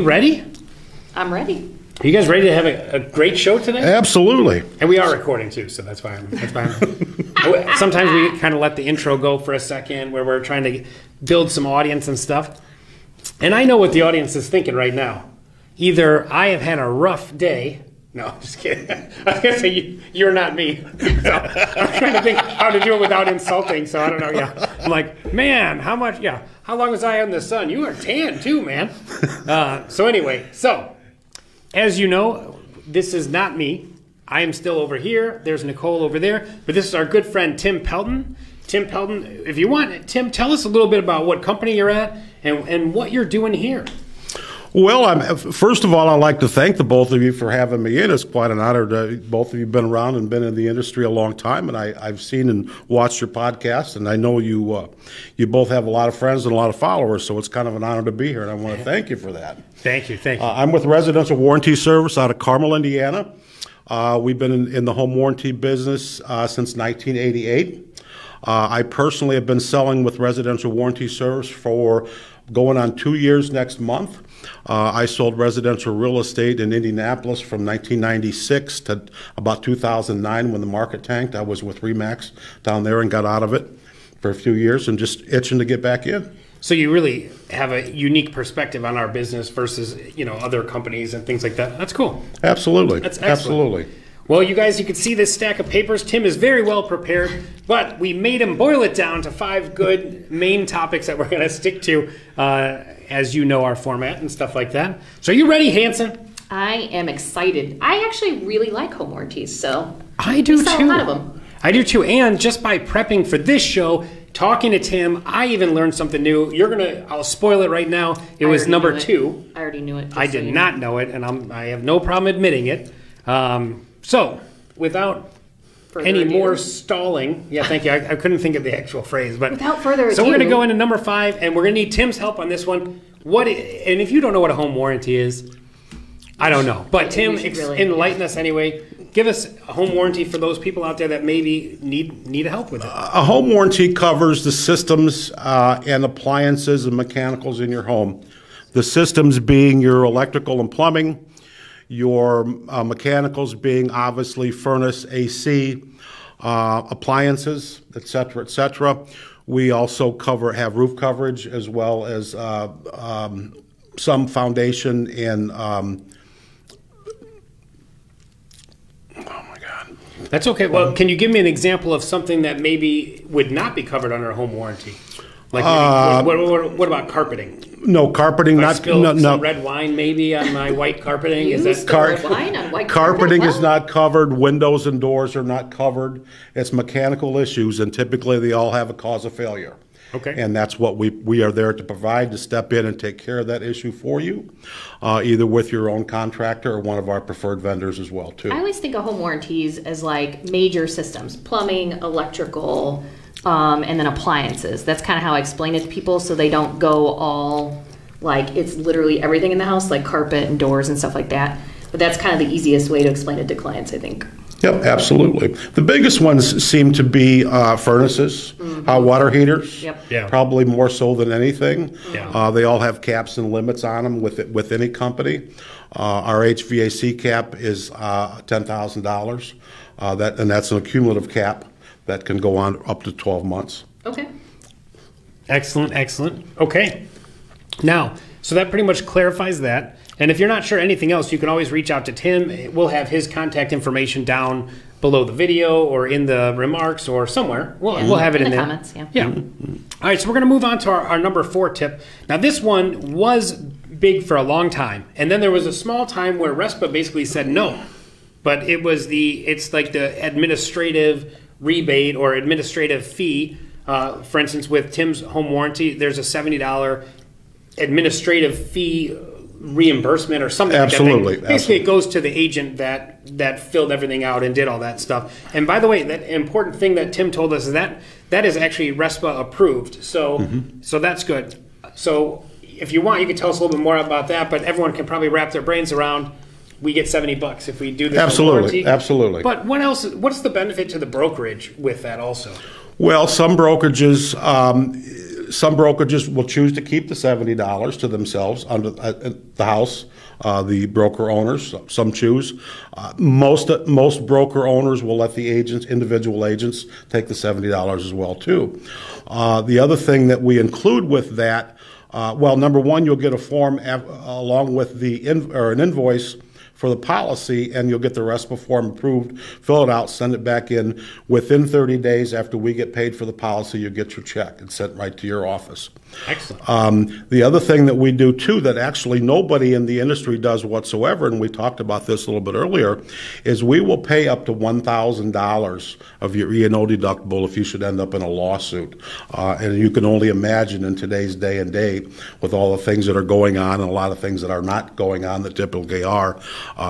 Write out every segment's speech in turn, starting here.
ready? I'm ready. Are you guys ready to have a great show today? Absolutely. And we are recording too, so that's why sometimes we kind of let the intro go for a second where we're trying to build some audience and stuff. And I know what the audience is thinking right now. Either I have had a rough day. No, just kidding. I was going to say, you're not me. So I'm trying to think how to do it without insulting, so I don't know. Yeah, I'm like, man, how long was I in the sun? You were tan too, man. So anyway, as you know, this is not me. I am still over here. There's Nicole over there. But this is our good friend, Tim Pelton. Tim Pelton, if you want, Tim, tell us a little bit about what company you're at and what you're doing here. Well, first of all, I'd like to thank the both of you for having me in. It's quite an honor to both of you have been around and been in the industry a long time, and I've seen and watched your podcast, and I know you both have a lot of friends and a lot of followers, so it's kind of an honor to be here, and I want to thank you for that. Thank you. I'm with Residential Warranty Service out of Carmel, Indiana. We've been in the home warranty business since 1988. I personally have been selling with Residential Warranty Service for going on 2 years next month. I sold residential real estate in Indianapolis from 1996 to about 2009 when the market tanked. I was with Remax down there and got out of it for a few years and just itching to get back in. So you really have a unique perspective on our business versus, other companies and things like that. That's cool. Absolutely. That's excellent. Absolutely. Well, you guys, you can see this stack of papers. Tim is very well prepared, but we made him boil it down to 5 good main topics that we're going to stick to, as you know our format and stuff like that. So are you ready, Hanson? I am excited. I actually really like home warranties, so I do we sell too. a lot of them. I do too, and just by prepping for this show, talking to Tim, I even learned something new. I'll spoil it right now. It was number 2. I already knew it. I did not know it, and I have no problem admitting it. So, without any more stalling, thank you. I couldn't think of the actual phrase, but without further ado, so we're going to go into number 5, and we're going to need Tim's help on this one. And if you don't know what a home warranty is, I don't know. But Tim, enlighten us anyway. Give us a home warranty for those people out there that maybe need help with it. A home warranty covers the systems and appliances and mechanicals in your home. The systems being your electrical and plumbing, your mechanicals being obviously furnace, AC, appliances, et cetera, et cetera. We also have roof coverage as well as some foundation and That's okay. Well, can you give me an example of something that maybe would not be covered under a home warranty? Like what about carpeting? No, carpeting. If I spill some red wine maybe on my white carpeting. Is that red wine on white carpeting? Carpet? Is not covered. Windows and doors are not covered. It's mechanical issues, and typically they all have a cause of failure. Okay. And that's what we are there to provide, to step in and take care of that issue for you, either with your own contractor or one of our preferred vendors as well, too. I always think of home warranties as like major systems, plumbing, electrical, and then appliances. That's kind of how I explain it to people so they don't go all like it's literally everything in the house, like carpet and doors and stuff like that. But that's kind of the easiest way to explain it to clients, I think. Yep, absolutely. The biggest ones seem to be furnaces, hot water heaters, probably more so than anything. Yeah. They all have caps and limits on them with any company. Our HVAC cap is $10,000, and that's an accumulative cap that can go on up to 12 months. Okay. Excellent. Okay. Now, so that pretty much clarifies that. And if you're not sure anything else, you can always reach out to Tim. We'll have his contact information down below the video or in the remarks or somewhere. We'll have it in the there. Comments, yeah. All right, so we're going to move on to our number 4 tip. Now, this one was big for a long time. And then there was a small time where RESPA basically said no. But it's like the administrative rebate or administrative fee. For instance, with Tim's home warranty, there's a $70 administrative fee reimbursement or something Absolutely. like that. Basically, it goes to the agent that filled everything out and did all that stuff. And by the way, that important thing that Tim told us is that is actually RESPA approved. So so that's good. So if you want, you can tell us a little bit more about that, but everyone can probably wrap their brains around we get $70 if we do this. Absolutely. But what else? What's the benefit to the brokerage with that also? Well, some brokerages some brokerages will choose to keep the $70 to themselves under the house. The broker owners, some choose. Most broker owners will let the agents, individual agents, take the $70 as well too. The other thing that we include with that, well, number one, you'll get a form along with an invoice for the policy, and you'll get the RESPA form approved, fill it out, send it back in. Within 30 days after we get paid for the policy, you get your check and sent right to your office. Excellent. The other thing that we do too that actually nobody in the industry does whatsoever, and we talked about this a little bit earlier, is we will pay up to $1,000 of your E&O deductible if you should end up in a lawsuit. And you can only imagine in today's day and date with all the things that are going on and a lot of things that are not going on that typically are,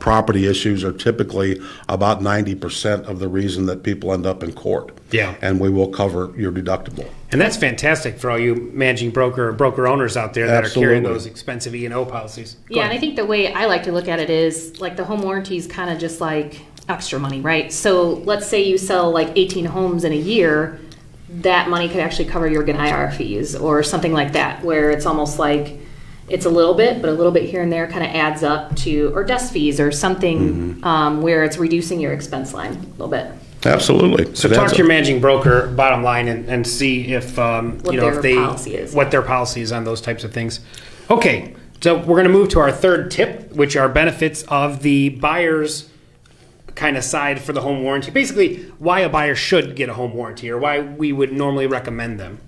property issues are typically about 90% of the reason that people end up in court. Yeah. And we will cover your deductible. And that's fantastic for all you managing broker owners out there that are carrying those expensive E&O policies. Yeah, and I think the way I like to look at it is like the home warranty is kind of just like extra money, right? So let's say you sell like 18 homes in a year, that money could actually cover your IR fees or something like that, where it's almost like it's a little bit, but a little bit here and there kind of adds up to, or desk fees or something where it's reducing your expense line a little bit. Absolutely. So talk to your managing broker, bottom line, and see if what their policy is on those types of things. Okay, so we're going to move to our third tip, which are benefits of the buyer's kind of side for the home warranty. Basically, why a buyer should get a home warranty or why we would normally recommend them.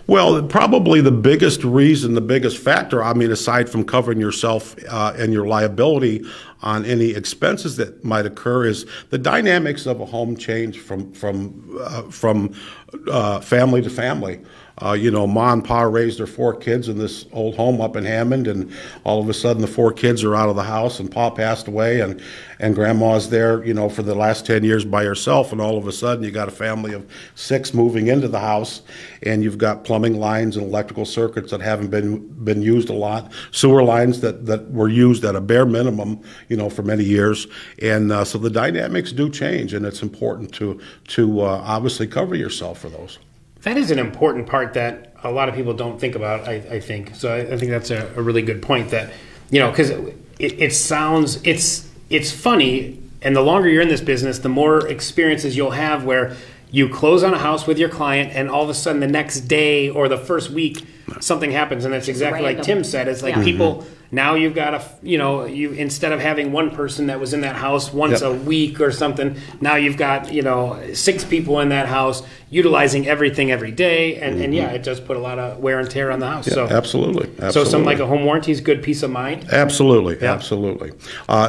Well, probably the biggest reason, the biggest factor, I mean, aside from covering yourself and your liability on any expenses that might occur, is the dynamics of a home change from family to family. You know, Ma and Pa raised their 4 kids in this old home up in Hammond, and all of a sudden the 4 kids are out of the house, and Pa passed away, and Grandma's there, you know, for the last 10 years by herself, and all of a sudden you got a family of 6 moving into the house, and you've got plumbing lines and electrical circuits that haven't been used a lot, sewer lines that were used at a bare minimum, you know, for many years, and so the dynamics do change, and it's important to obviously cover yourself for those. That is an important part that a lot of people don't think about, I think. So I think that's a really good point that, you know, because it sounds, it's funny, and the longer you're in this business, the more experiences you'll have where you close on a house with your client and all of a sudden the next day or the first week something happens, and it's exactly like Tim said. It's like people, now you've got you instead of having one person that was in that house once a week or something, now you've got 6 people in that house utilizing everything every day, and yeah, it does put a lot of wear and tear on the house. So absolutely. So something like a home warranty is good peace of mind. Absolutely, absolutely.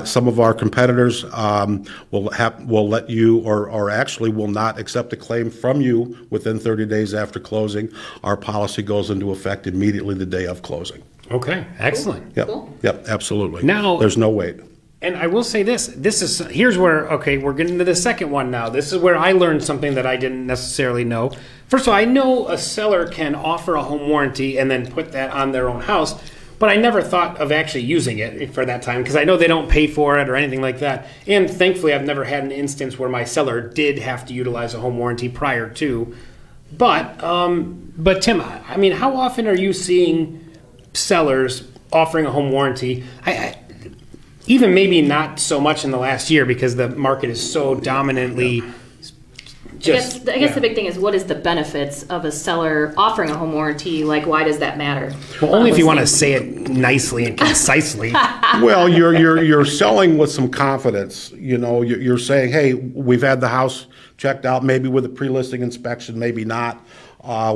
Some of our competitors will let you, or actually will not accept a claim from you within 30 days after closing. Our policy goes into effect immediately the day of closing. Okay, excellent. Yep, yep, absolutely. Now there's no wait. And I will say here's where, okay, we're getting to the second one now. This is where I learned something that I didn't necessarily know. First of all, I know a seller can offer a home warranty and then put that on their own house, but I never thought of actually using it for that time because I know they don't pay for it or anything like that. And thankfully, I've never had an instance where my seller did have to utilize a home warranty prior to. But Tim, I mean, how often are you seeing sellers offering a home warranty? Even maybe not so much in the last year because the market is so dominantly just... I guess the big thing is, what is the benefits of a seller offering a home warranty? Like, why does that matter? Well, only if you want to say it nicely and concisely. Well, you're selling with some confidence. You know, you're saying, hey, we've had the house checked out, maybe with a pre-listing inspection, maybe not.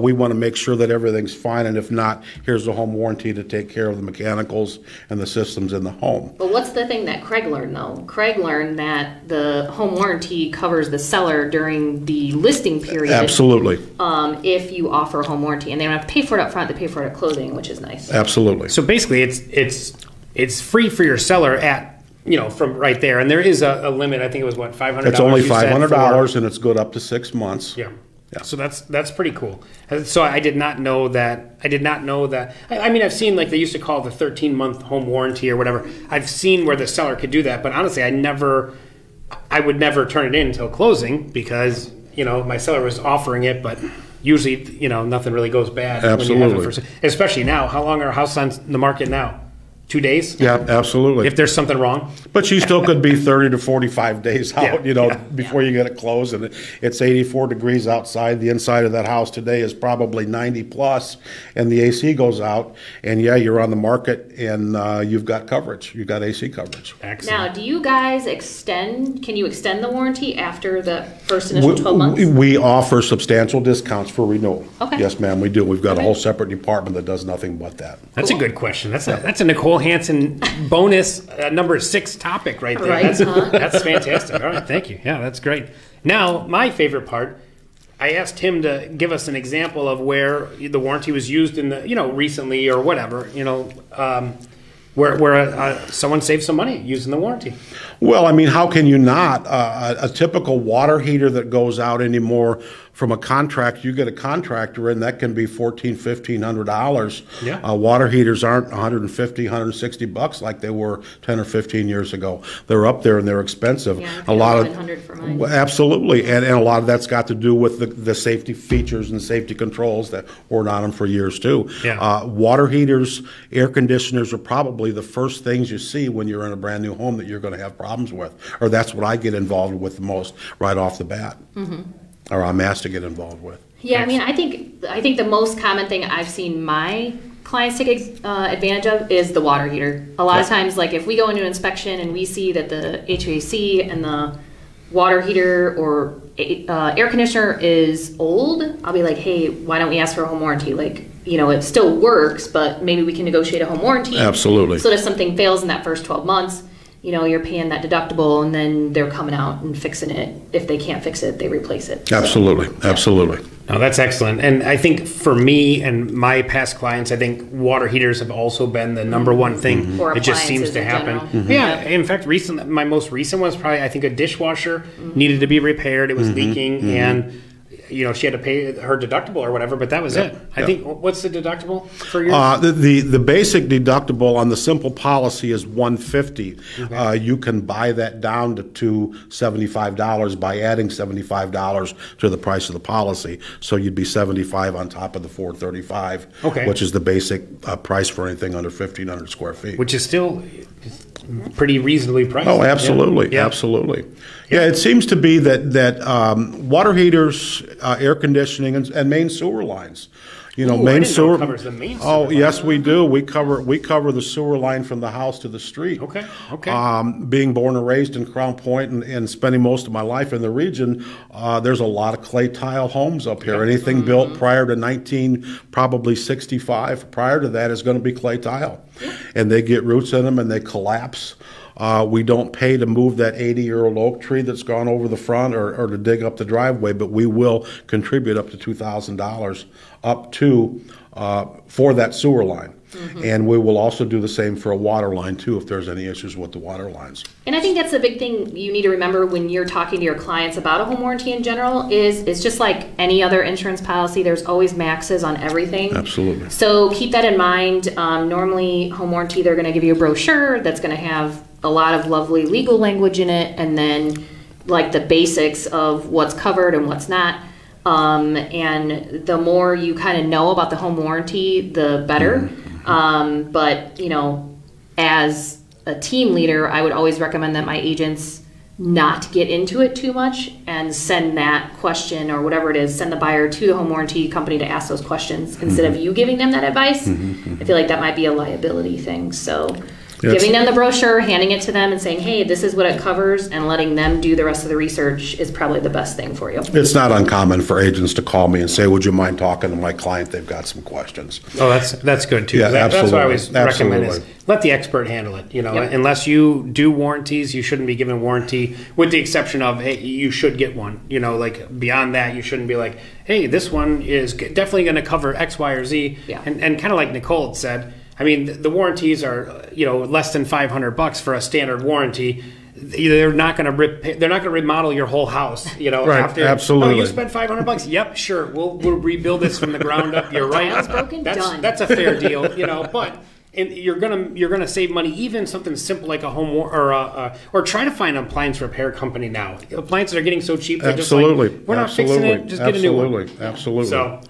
We want to make sure that everything's fine, and if not, here's the home warranty to take care of the mechanicals and the systems in the home. But what's the thing that Craig learned, though? Craig learned that the home warranty covers the seller during the listing period. Absolutely. If you offer a home warranty, and they don't have to pay for it up front, they pay for it at closing, which is nice. Absolutely. So basically, it's free for your seller at, from right there, and there is a limit. I think it was what, $500. It's only $500, and it's good up to 6 months. Yeah. Yeah. So that's pretty cool. So I did not know that. I mean, I've seen, like, they used to call the 13-month home warranty or whatever. I've seen where the seller could do that, but honestly, I would never turn it in until closing because my seller was offering it. But usually, nothing really goes bad. Absolutely. When you have it especially now. How long are a house on the market now? 2 days? Yeah, absolutely. If there's something wrong? But you still could be 30 to 45 days out, before you get it closed. And it's 84 degrees outside. The inside of that house today is probably 90 plus, and the AC goes out. And yeah, you're on the market, and you've got coverage. You've got AC coverage. Excellent. Now, do you guys can you extend the warranty after the first initial 12 months? We offer substantial discounts for renewal. Okay. Yes, ma'am, we do. We've got a whole separate department that does nothing but that. That's a good question. That's a Nicole Hansen bonus number 6 topic right there. Right, That's fantastic. All right, thank you. Yeah, that's great. Now, my favorite part, I asked him to give us an example of where the warranty was used in the, recently or whatever, where someone saved some money using the warranty. Well, I mean, how can you not? A typical water heater that goes out anymore from a contract, you get a contractor in, that can be $1,400, $1,500. Yeah. Water heaters aren't $150, $160 like they were 10 or 15 years ago. They're up there and they're expensive. Yeah, a lot of $1,100 for mine. Absolutely, and a lot of that's got to do with the safety features and safety controls that weren't on them for years too. Yeah. Water heaters, air conditioners are probably the first things you see when you're in a brand new home that you're going to have problems with, or that's what I get involved with the most right off the bat. Mm-hmm. Or I'm asked to get involved with. Yeah, I mean, I think the most common thing I've seen my clients take advantage of is the water heater. A lot of times, like if we go into an inspection and we see that the HVAC and the water heater or air conditioner is old, I'll be like, hey, why don't we ask for a home warranty? Like, it still works, but maybe we can negotiate a home warranty. Absolutely. So that if something fails in that first 12 months, you're paying that deductible, and then they're coming out and fixing it. If they can't fix it, they replace it. Absolutely, absolutely. No, that's excellent. And I think for me and my past clients, I think water heaters have also been the number one thing. Mm-hmm. It just seems to happen. Mm-hmm. Yeah. In fact, my most recent was probably, I think, a dishwasher needed to be repared. It was leaking, and she had to pay her deductible or whatever, but that was it. I think, what's the deductible for yours? The basic deductible on the simple policy is $150. Okay. You can buy that down to $75 by adding $75 to the price of the policy. So you'd be $75 on top of the $435, which is the basic price for anything under 1,500 square feet. Which is still pretty reasonably priced. Oh, absolutely, absolutely. Yeah, it seems to be that water heaters, air conditioning, and main sewer lines. Main sewer covers the main sewer. Oh, yes, we do. We cover the sewer line from the house to the street. Okay. Being born and raised in Crown Point and spending most of my life in the region, there's a lot of clay tile homes up here. Anything built prior to 1965, prior to that, is going to be clay tile, and they get roots in them and they collapse. We don't pay to move that 80-year-old oak tree that's gone over the front or to dig up the driveway, but we will contribute up to $2,000 up to for that sewer line. Mm-hmm. And we will also do the same for a water line, too, if there's any issues with the water lines. And I think that's the big thing you need to remember when you're talking to your clients about a home warranty in general is it's just like any other insurance policy. There's always maxes on everything. Absolutely. So keep that in mind. Normally, home warranty, they're going to give you a brochure that's going to have a lot of lovely legal language in it, and then like the basics of what's covered and what's not. And the more you kind of know about the home warranty, the better. But, as a team leader, I would always recommend that my agents not get into it too much and send that question or whatever it is, send the buyer to the home warranty company to ask those questions instead of you giving them that advice. I feel like that might be a liability thing. So giving them the brochure, handing it to them and saying, hey, this is what it covers, and letting them do the rest of the research is probably the best thing for you. It's not uncommon for agents to call me and say, would you mind talking to my client? They've got some questions. Oh, that's good, too. Yeah, that's what I always recommend is absolutely. let the expert handle it. Unless you do warranties, you shouldn't be given a warranty, with the exception of, hey, you should get one. Like beyond that, you shouldn't be like, hey, this one is definitely going to cover X, Y, or Z. Yeah. And kind of like Nicole said, I mean, the warranties are, less than $500 for a standard warranty. They're not going to remodel your whole house, Right, after, absolutely. Oh, you spent $500. Yep, sure. We'll rebuild this from the ground up. You're right. Broken, That's done. that's a fair deal, But and you're gonna save money. Even something simple like a home or try to find an appliance repair company now. Appliances are getting so cheap. They're Absolutely. Just like, we're not fixing it. Just get a new one. Absolutely. So,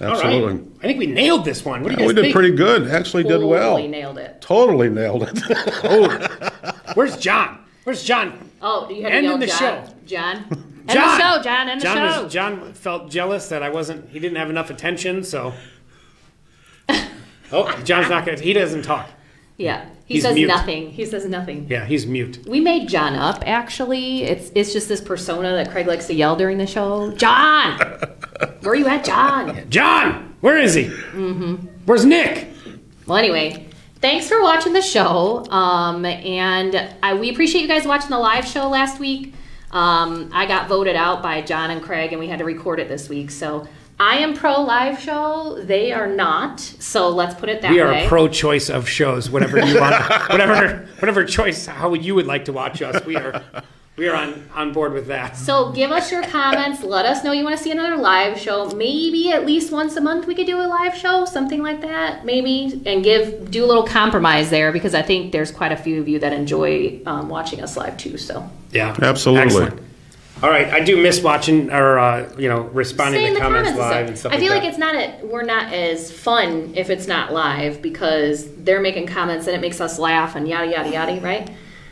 absolutely. all right. I think we nailed this one. What do you guys We did think? pretty good. Actually, did well. Totally nailed it. Totally nailed it. Where's John? Where's John? Oh, you had to Ending yell the John. show. John. End John! the show, John. End the show. John felt jealous that he didn't have enough attention, so. Oh, John's not gonna. He doesn't talk. Yeah, he He's says mute. nothing. He says nothing. Yeah, he's mute. We made John up. Actually, it's just this persona that Craig likes to yell during the show. John, where are you at, John? John, where is he? Where's Nick? Well, anyway, thanks for watching the show. We appreciate you guys watching the live show last week. I got voted out by John and Craig, and we had to record it this week. So I am pro live show. They are not. So let's put it that way. We are a pro choice of shows. Whatever you want, whatever choice, how you would like to watch us. We are on board with that. So give us your comments. Let us know you want to see another live show. Maybe at least once a month we could do a live show, something like that, maybe, and do a little compromise there because I think there's quite a few of you that enjoy watching us live too. So yeah, absolutely. Excellent. All right, I do miss watching or responding Say in to the comments comments live and stuff. I feel like like it's not we're not as fun if it's not live because they're making comments and it makes us laugh and yada yada yada, right?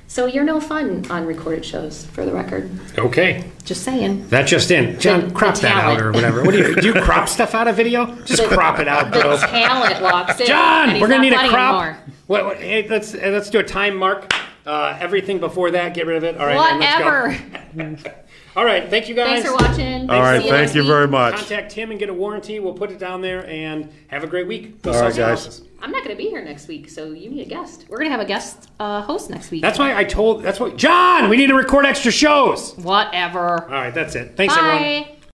So you're no fun on recorded shows, for the record. Okay. Just saying. That just in. John, crop that out or whatever. What do you crop stuff out of video? Just crop it out, bro. The talent walks in. John, we're gonna need a crop. Anymore. Hey, let's do a time mark. Everything before that, get rid of it. All right. Whatever. And let's go. All right. Thank you guys. Thanks for watching. All right. Thank you very much. Contact Tim and get a warranty. We'll put it down there and have a great week. All right, guys. I'm not going to be here next week, so you need a guest. We're going to have a guest host next week. That's why John, we need to record extra shows. Whatever. All right. That's it. Thanks, Bye. everyone.